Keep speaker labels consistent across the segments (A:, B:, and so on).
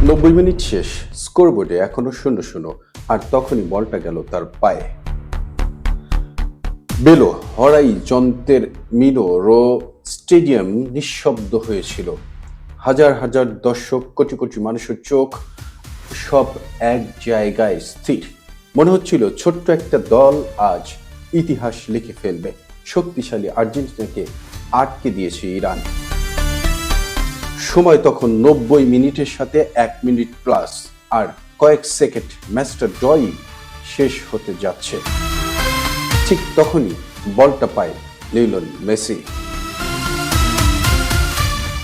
A: 90 minute শেষ, স্কোরবোর্ডে এখনো 0-0, আর তখনই বলটা গেল তার পায়ে। বেলো হরাইজন্তের মিরো স্টেডিয়াম নিঃশব্দ হয়েছিল। হাজার হাজার দর্শক, কোটি কোটি মানুষের চোখ সব এক জায়গায় স্থির। মনে হচ্ছিল ছোট্ট একটা দল আজ ইতিহাস লিখে ফেলবে। শক্তিশালী আর্জেন্টিনাকে আটকে দিয়েছে ইরান। সময় তখন 90 মিনিটের সাথে 1 মিনিট প্লাস, আর কয়েক সেকেন্ড ম্যাচটা ড্রই শেষ হতে যাচ্ছে। ঠিক তখনই বলটা পায় লিওনেল মেসি।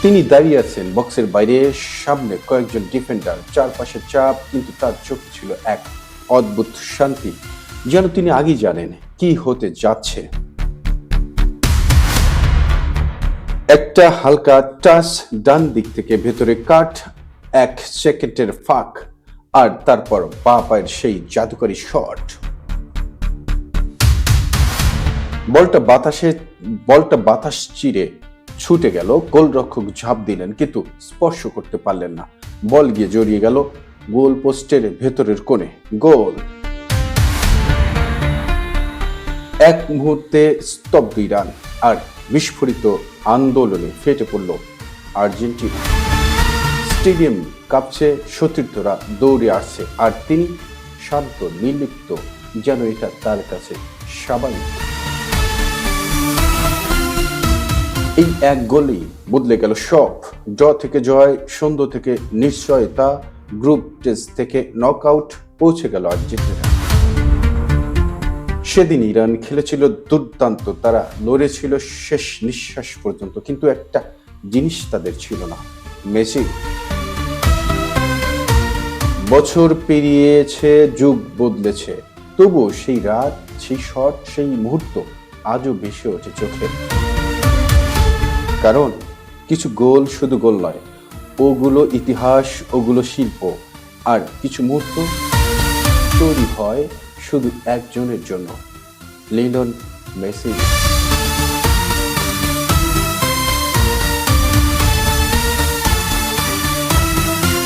A: তিনি দাঁড়িয়ে আছেন বক্সের বাইরে, সামনে কয়েকজন ডিফেন্ডার, চারপাশে চাপ, কিন্তু তার চোখ ছিল এক অদ্ভুত শান্তি, যেন তিনি আগেই জানেন কি হতে যাচ্ছে। একটা হালকা টাচ ডান দিক থেকে ভেতরে কাট, 1 সেকেন্ডের ফাঁক, আর তারপর বাঁ পায়ের সেই জাদুকরী শট। বলটা বাতাস চিরে ছুটে গেল। গোলরক্ষক ঝাঁপ দিলেন, কিন্তু স্পর্শ করতে পারলেন না। বল গিয়ে জড়িয়ে গেল গোল পোস্টের ভেতরের কোণে। গোল। এক মুহূর্তে স্তব্ধ ইরান, আর বিস্ফোরিত আন্দোলনে ফেটে পড়ল আর্জেন্টিনা। স্টেডিয়াম কাঁপছে, সতীর্থরা দৌড়ে আসছে, আর তিনি শান্ত, নির্লিপ্ত, যেন এটা তার কাছে স্বাভাবিক। এই এক গোলেই বদলে গেল সব। ড্র থেকে জয়, সন্ধ্যা থেকে নিশ্চয়তা, গ্রুপ স্টেজ থেকে নকআউট, পৌঁছে গেল আর্জেন্টিনা। সেদিন ইরান খেলেছিল দুর্দান্ত, তারা লড়েছিল শেষ নিঃশ্বাস পর্যন্ত, কিন্তু একটা জিনিস তাদের ছিল না, মেসি। বছর পেরিয়েছে, যুগ বদলেছে, তবুও সেই রাত, সেই শট, সেই মুহূর্ত আজও ভেসে ওঠে চোখে। কারণ কিছু গোল শুধু গোল নয়, ওগুলো ইতিহাস, ওগুলো শিল্প, আর কিছু মুহূর্ত তৈরি হয় শুধু একজনের জন্য, লিওনেল মেসি।